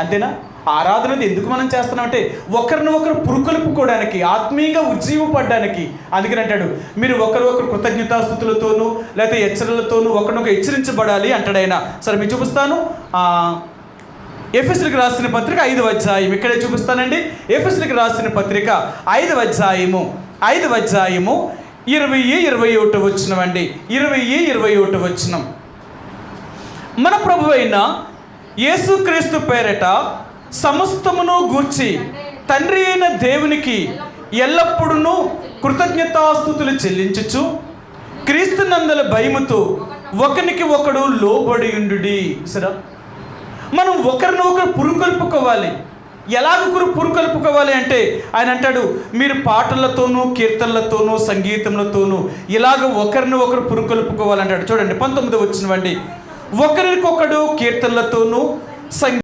అంతేనా? ఆరాధనది ఎందుకు మనం చేస్తున్నామంటే ఒకరిని ఒకరు పురుకొల్పుకోవడానికి, ఆత్మీయంగా ఉజ్జీవపడడానికి. అందుకని అంటాడు, మీరు ఒకరు కృతజ్ఞతాస్తుతులతోనూ లేకపోతే హెచ్చరికలతోనూ ఒకరినొకరు హెచ్చరించబడాలి అంటాడు ఆయన. సరే మీకు చూపిస్తాను. ఎఫెసీయులకు రాసిన పత్రిక 5వ అధ్యాయం ఇక్కడే చూపిస్తానండి. ఎఫెసీయులకు రాసిన పత్రిక 5వ అధ్యాయము 20-21 వచనం అండి. 20-21 వచనం. మన ప్రభు అయిన యేసుక్రీస్తు పేరట సమస్తమును గూర్చి తండ్రి అయిన దేవునికి ఎల్లప్పుడూ కృతజ్ఞతాస్తుతులు చెల్లించుచు క్రీస్తునందల భయముతో ఒకనికి ఒకడు లోబడి ఉండుడి. సరే, మనం ఒకరినొకరు పురుకొల్పుకోవాలి. ఎలాగ పురుకొల్పుకోవాలి అంటే ఆయన అంటాడు, మీరు పాటలతోనూ కీర్తనలతోనూ సంగీతములతోనూ ఇలాగ ఒకరిని ఒకరు పురుకొల్పుకోవాలంటాడు. చూడండి 19వ వచనం అండి. ఒకరికొకడు కీర్తనలతోనూ